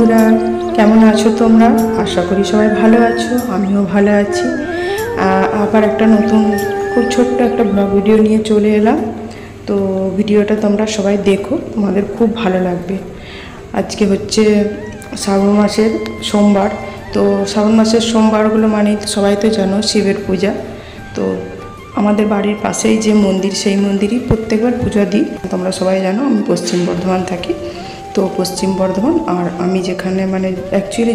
বন্ধুরা, কেমন আছো তোমরা? আশা করি সবাই ভালো আছো, আমিও ভালো আছি। আবার একটা নতুন খুব ছোট্ট একটা ব্লগ ভিডিও নিয়ে চলে এলাম। তো ভিডিওটা তোমরা সবাই দেখো, তোমাদের খুব ভালো লাগবে। আজকে হচ্ছে শ্রাবণ মাসের সোমবার। তো শ্রাবণ মাসের সোমবারগুলো মানে সবাই তো জানো শিবের পূজা। তো আমাদের বাড়ির পাশেই যে মন্দির, সেই মন্দিরই প্রত্যেকবার পূজা দিই। তোমরা সবাই জানো আমি পশ্চিম বর্ধমান থাকি। তো পশ্চিম বর্ধমান, আর আমি যেখানে মানে অ্যাকচুয়ালি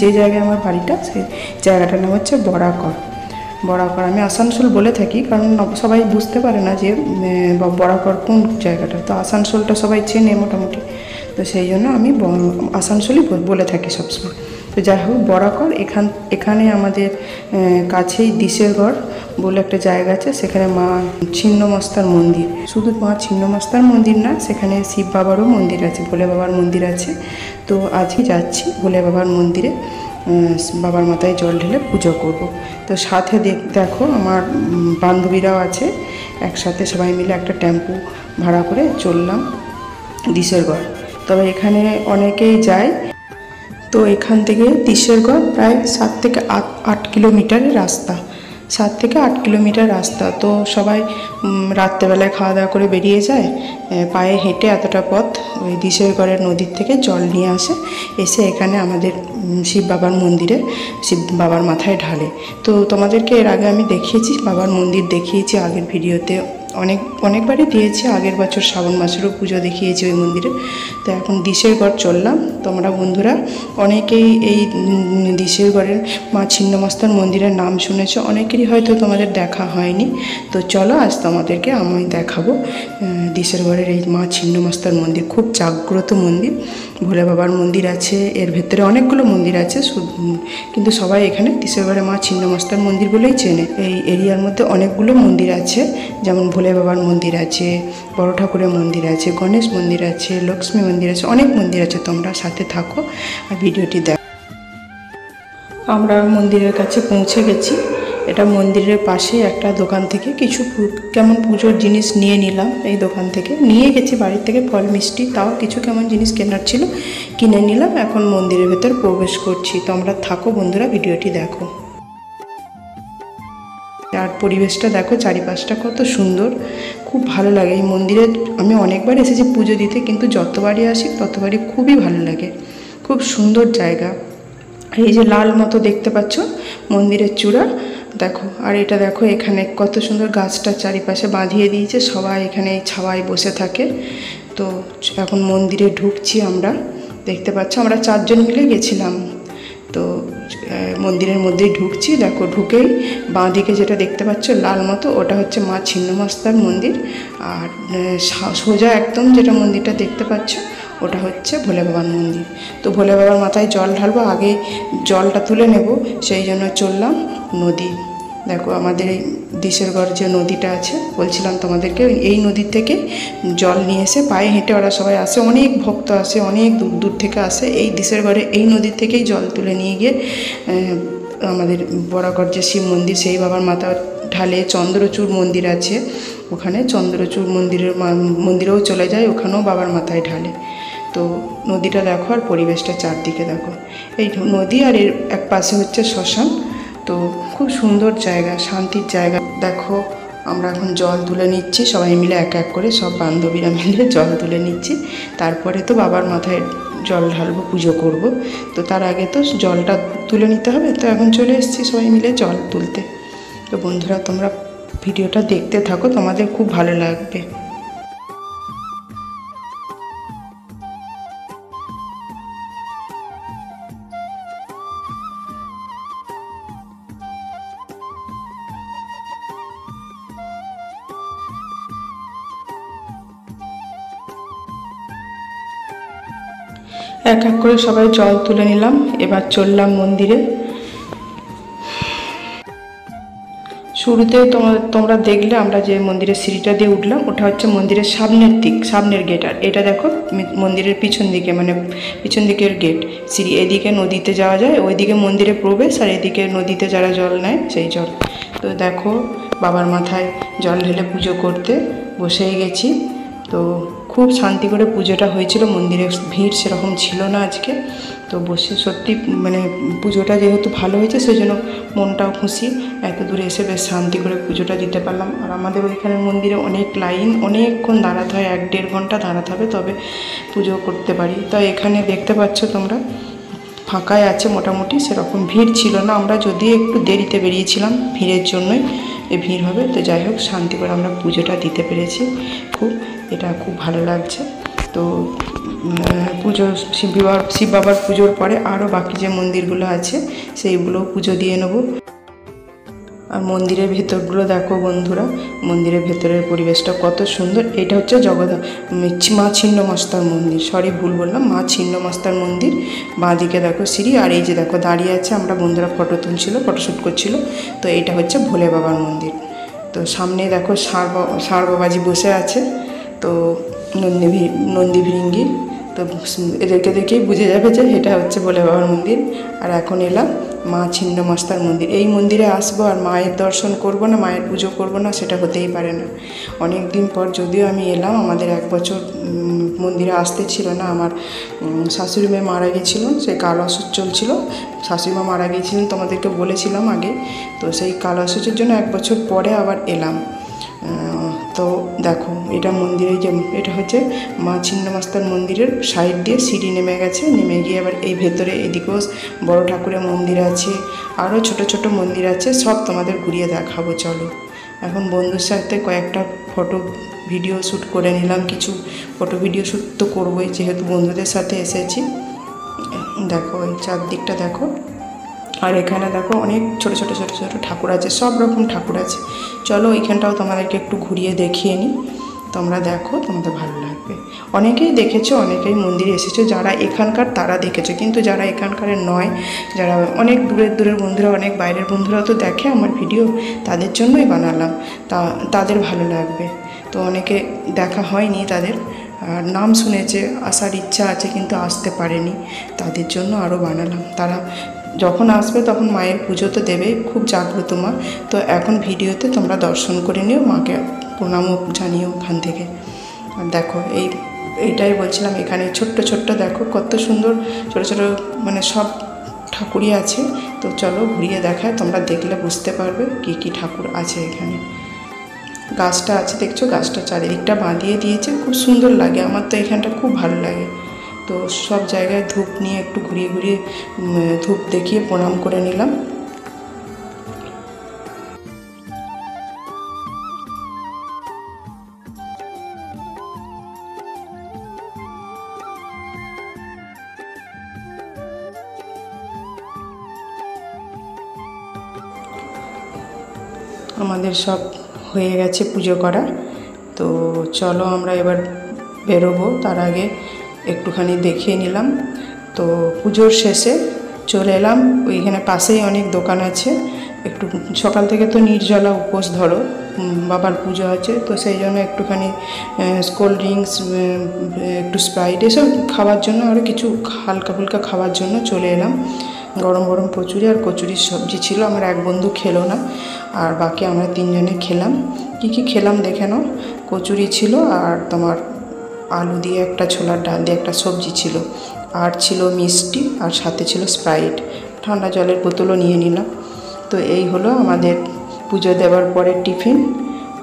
যে জায়গায় আমার বাড়িটা, সেই জায়গাটার নাম হচ্ছে বরাকর। আমি আসানসোল বলে থাকি, কারণ সবাই বুঝতে পারে না যে বরাকর কোন জায়গাটা। তো আসানসোলটা সবাই চেনে মোটামুটি, তো সেই জন্য আমি আসানসোলই বলে থাকি সবসময়। তো যাই হোক, বরাকর এখানে আমাদের কাছেই দিশেরগড় বলে একটা জায়গা আছে, সেখানে মা ছিন্নমস্তার মন্দির। শুধু মা ছিন্নমস্তার মন্দির না, সেখানে শিব বাবারও মন্দির আছে, ভোলে বাবার মন্দির আছে। তো আজই যাচ্ছি ভোলে বাবার মন্দিরে, বাবার মাথায় জল ঢেলে পুজো করব। তো সাথে দেখো আমার বান্ধবীরাও আছে, একসাথে সবাই মিলে একটা টেম্পু ভাড়া করে চললাম দিশেরগড়। তবে এখানে অনেকেই যায়। তো এখান থেকে দিশেরগড় প্রায় 7 থেকে 8 কিলোমিটারের রাস্তা, 7 থেকে 8 কিলোমিটার রাস্তা। তো সবাই রাত্রেবেলায় খাওয়া দাওয়া করে বেরিয়ে যায়, পায়ে হেঁটে এতটা পথ ওই দিশেরগড়ের নদীর থেকে জল নিয়ে আসে, এসে এখানে আমাদের শিব বাবার মন্দিরে শিব বাবার মাথায় ঢালে। তো তোমাদেরকে এর আগে আমি দেখিয়েছি, বাবার মন্দির দেখিয়েছি আগের ভিডিওতে, অনেকবারই দিয়েছি। আগের বছর শ্রাবণ মাসেরও পুজো দেখিয়েছি ওই মন্দিরে। তো এখন দিশেরগড় চললাম। তোমরা বন্ধুরা অনেকেই এই দিশেরগড়ের মা ছিন্নমস্তার মন্দিরের নাম শুনেছো, অনেকেরই হয়তো তোমাদের দেখা হয়নি। তো চলো আজ তোমাদেরকে আমি দেখাবো দিশেরগড়ের এই মা ছিন্নমস্তার মন্দির। খুব জাগ্রত মন্দির, ভোলে বাবার মন্দির আছে, এর ভেতরে অনেকগুলো মন্দির আছে, কিন্তু সবাই এখানে দিশেরগড়ের মা ছিন্নমস্তার মন্দির বলেই চেনে। এই এরিয়ার মধ্যে অনেকগুলো মন্দির আছে, যেমন ভোলে বাবার মন্দির আছে, বড় ঠাকুরের মন্দির আছে, গণেশ মন্দির আছে, লক্ষ্মী মন্দির আছে, অনেক মন্দির আছে। তোমরা সাথে থাকো আর ভিডিওটি দেখো। আমরা মন্দিরের কাছে পৌঁছে গেছি। এটা মন্দিরের পাশে একটা দোকান থেকে কিছু কেমন পুজোর জিনিস নিয়ে নিলাম। এই দোকান থেকে নিয়ে গেছি বাড়ি থেকে ফল মিষ্টি, তাও কিছু কেমন জিনিস কেনার ছিল, কিনে নিলাম। এখন মন্দিরের ভেতর প্রবেশ করছি। তোমরা থাকো বন্ধুরা, ভিডিওটি দেখো। আর পরিবেশটা দেখো, চারিপাশটা কত সুন্দর, খুব ভালো লাগে। এই মন্দিরে আমি অনেকবার এসেছি পুজো দিতে, কিন্তু যতবারই আসি ততবারই খুবই ভালো লাগে। খুব সুন্দর জায়গা। এই যে লাল মতো দেখতে পাচ্ছ মন্দিরের চূড়া, দেখো। আর এটা দেখো, এখানে কত সুন্দর গাছটা চারিপাশে বাঁধিয়ে দিয়েছে, সবাই এখানে এই ছাওয়ায় বসে থাকে। তো এখন মন্দিরে ঢুকছি আমরা, দেখতে পাচ্ছ আমরা 4 জন মিলে গেছিলাম। তো মন্দিরের মধ্যেই ঢুকছি। দেখো, ঢুকেই বাঁ দিকে যেটা দেখতে পাচ্ছ লাল মতো, ওটা হচ্ছে মা ছিন্নমস্তার মন্দির। আর সোজা একদম যেটা মন্দিরটা দেখতে পাচ্ছ, ওটা হচ্ছে ভোলে বাবার মন্দির। তো ভোলে বাবার মাথায় জল ঢালবো, আগে জলটা তুলে নেব, সেই জন্য চললাম নদী। দেখো আমাদের এই দিশেরগড় যে নদীটা আছে, বলছিলাম তোমাদেরকে, এই নদীর থেকে জল নিয়ে এসে পায়ে হেঁটে ওরা সবাই আসে, অনেক ভক্ত আসে, অনেক দূর দূর থেকে আসে। এই দিশেরগড়ে এই নদীর থেকেই জল তুলে নিয়ে গিয়ে আমাদের বরাকর যে শিব মন্দির, সেই বাবার মাথা ঢালে। চন্দ্রচূড় মন্দির আছে, ওখানে চন্দ্রচূড় মন্দিরেও চলে যায়, ওখানেও বাবার মাথায় ঢালে। তো নদীটা দেখো, আর পরিবেশটা চারদিকে দেখো, এই নদী আর এর এক পাশে হচ্ছে শ্মশান। তো খুব সুন্দর জায়গা, শান্তির জায়গা। দেখো আমরা এখন জল তুলে নিচ্ছি সবাই মিলে, এক এক করে সব বান্ধবীরা মিলে জল তুলে নিচ্ছি। তারপরে তো বাবার মাথায় জল ঢালবো, পুজো করব। তো তার আগে তো জলটা তুলে নিতে হবে। তো এখন চলে এসেছি সবাই মিলে জল তুলতে। তো বন্ধুরা তোমরা ভিডিওটা দেখতে থাকো, তোমাদের খুব ভালো লাগবে। এক এক করে সবাই জল তুলে নিলাম, এবার চললাম মন্দিরে। শুরুতে তোমরা দেখলে আমরা যে মন্দিরের সিঁড়িটা দিয়ে উঠলাম, ওটা হচ্ছে মন্দিরের সামনের গেট। আর এটা দেখো মন্দিরের পিছন দিকে, মানে পিছন দিকের গেট, সিঁড়ি। এদিকে নদীতে যাওয়া যায়, ওইদিকে মন্দিরে প্রবেশ, আর এদিকে নদীতে যারা জল নেয় সেই জল। তো দেখো বাবার মাথায় জল ঢেলে পুজো করতে বসেই গেছি। তো খুব শান্তি করে পুজোটা হয়েছিল, মন্দিরে ভিড় সেরকম ছিল না আজকে। তো বসে সত্যি মানে পুজোটা যেহেতু ভালো হয়েছে সেই জন্য মনটাও খুশি, এত দূরে এসে বেশ শান্তি করে পুজোটা দিতে পারলাম। আর আমাদের ওইখানের মন্দিরে অনেক লাইন, অনেকক্ষণ দাঁড়াতে হয়, 1-1.5 ঘন্টা দাঁড়াতে হবে তবে পুজো করতে পারি। তো এখানে দেখতে পাচ্ছ তোমরা ফাঁকাই আছে মোটামুটি, সেরকম ভিড় ছিল না। আমরা যদিও একটু দেরিতে বেরিয়েছিলাম, ভিড়ের জন্যই ভিড় হবে। তো যাই হোক শান্তি করে আমরা পুজোটা দিতে পেরেছি, এটা খুব ভালো লাগছে। তো পুজো শিব বাবার পুজোর পরে আরও বাকি যে মন্দিরগুলো আছে সেইগুলোও পুজো দিয়ে নেব। আর মন্দিরের ভেতরগুলো দেখো বন্ধুরা, মন্দিরের ভেতরের পরিবেশটা কত সুন্দর। এটা হচ্ছে মা ছিন্নমস্তার মন্দির, সরি ভুল বললাম, মা ছিন্নমস্তার মন্দির। বাঁদিকে দেখো সিঁড়ি, আর এই যে দেখো দাঁড়িয়ে আছে, আমরা বন্ধুরা ফটোশ্যুট করছিল। তো এইটা হচ্ছে ভোলে বাবার মন্দির। তো সামনে দেখো ষাঁড় বাবাজি বসে আছে, তো নন্দী ভৃঙ্গি। তো এদেরকে দেখেই বুঝে যাবে যে এটা হচ্ছে ভোলে বাবার মন্দির। আর এখন এলাম মা ছিন্নমস্তার মন্দির। এই মন্দিরে আসবো আর মায়ের দর্শন করব না, মায়ের পুজো করব না, সেটা হতেই পারে না। অনেক দিন পর যদিও আমি এলাম, আমাদের 1 বছর মন্দিরে আসতে ছিল না। আমার শাশুড়ি মেয়ে মারা গিয়েছিলেন, সেই কাল অসুখ চলছিল, শাশুড়ি মা মারা গিয়েছিলেন তোমাদেরকে বলেছিলাম আগে। তো সেই কাল অসুখের জন্য 1 বছর পরে আবার এলাম। তো দেখো এটা মন্দিরে, যে এটা হচ্ছে মা ছিন্নমস্তার মন্দিরের সাইড দিয়ে সিঁড়ি নেমে গেছে, নেমে গিয়ে আবার এই ভেতরে এদিকেও বড় ঠাকুরের মন্দির আছে, আরও ছোট ছোট মন্দির আছে, সব তোমাদের ঘুরিয়ে দেখাবো। চলো এখন বন্ধুর সাথে কয়েকটা ভিডিও শ্যুট করে নিলাম। কিছু ভিডিও শ্যুট তো করবোই, যেহেতু বন্ধুদের সাথে এসেছি। দেখো এই চারদিকটা দেখো, আর এখানে দেখো অনেক ছোট ছোট ঠাকুর আছে, সব রকম ঠাকুর আছে। চলো এইখানটাও তোমাদেরকে একটু ঘুরিয়ে দেখিয়ে নিই, তোমরা দেখো, তোমাদের ভালো লাগবে। অনেকেই দেখেছো, অনেকেই মন্দিরে এসেছো, যারা এখানকার তারা দেখেছো, কিন্তু যারা এখানকার নয়, যারা অনেক দূরের বন্ধুরা, অনেক বাইরের বন্ধুরাও তো দেখে আমার ভিডিও, তাদের জন্যই বানালাম, তাদের ভালো লাগবে। তো অনেকে দেখা হয়নি, তাদের আর নাম শুনেছে, আসার ইচ্ছা আছে কিন্তু আসতে পারেনি, তাদের জন্য আরও বানালাম। তারা যখন আসবে তখন মায়ের পুজো তো দেবে, খুব জাগ্রত মা। তো এখন ভিডিওতে তোমরা দর্শন করে নিও, মাকে প্রণামও জানিও ওখান থেকে। আর দেখো এইটাই বলছিলাম, এখানে ছোট্ট দেখো কত সুন্দর ছোট ছোট মানে সব ঠাকুরই আছে। তো চলো ঘুরিয়ে দেখায়, তোমরা দেখলে বুঝতে পারবে কি কি ঠাকুর আছে এখানে। গাছটা আছে দেখছো, গাছটা চারিদিকটা বাঁধিয়ে দিয়েছে, খুব সুন্দর লাগে, আমার তো এখানটা খুব ভালো লাগে। তো সব জায়গায় ধূপ নিয়ে একটু ঘুরিয়ে ধূপ দেখিয়ে প্রণাম করে নিলাম। আমাদের সব হয়ে গেছে পুজো করা। তো চলো আমরা এবার বেরোবো, তার আগে একটুখানি দেখিয়ে নিলাম। তো পুজোর শেষে চলে এলাম, ওইখানে পাশেই অনেক দোকান আছে। একটু সকাল থেকে তো নির্জলা উপোস ধরো, বাবার পুজো আছে, তো সেই জন্য একটুখানি কোল্ড ড্রিঙ্কস, একটু স্প্রাইট, এসব খাওয়ার জন্য, আরও কিছু হালকা ফুলকা খাওয়ার জন্য চলে এলাম। গরম গরম কচুরি আর কচুরির সবজি ছিল, আমার এক বন্ধু খেলো না, আর বাকি আমরা 3 জনে খেলাম। কি খেলাম দেখে নাও। কচুরি ছিল, আর তোমার আলু দিয়ে একটা, ছোলার ডাল দিয়ে একটা সবজি ছিল, আর ছিল মিষ্টি, আর সাথে ছিল স্প্রাইট, ঠান্ডা জলের বোতলও নিয়ে নিলাম। তো এই হলো আমাদের পুজো দেওয়ার পরে টিফিন।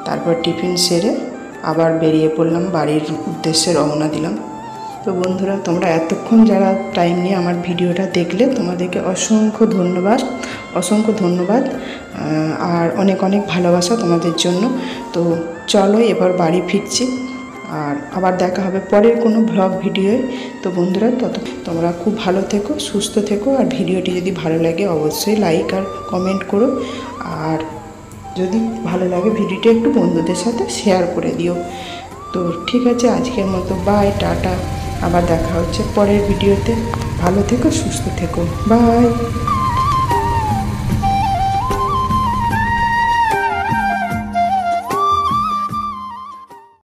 তারপর টিফিন সেরে আবার বেরিয়ে পড়লাম, বাড়ির উদ্দেশ্যে রওনা দিলাম। তো বন্ধুরা, তোমরা এতক্ষণ যারা টাইম নিয়ে আমার ভিডিওটা দেখলে, তোমাদেরকে অসংখ্য ধন্যবাদ, আর অনেক ভালোবাসা তোমাদের জন্য। তো চলো এবার বাড়ি ফিরছি, আর আবার দেখা হবে পরের কোনো ব্লগ ভিডিওয়ে। তো বন্ধুরা, তোমরা খুব ভালো থেকো, সুস্থ থেকো, আর ভিডিওটি যদি ভালো লাগে অবশ্যই লাইক আর কমেন্ট করো, আর যদি ভালো লাগে ভিডিওটি একটু বন্ধুদের সাথে শেয়ার করে দিও। তো ঠিক আছে, আজকের মতো বাই, টাটা, আবার দেখা হচ্ছে পরের ভিডিওতে। ভালো থেকো, সুস্থ থেকো, বাই।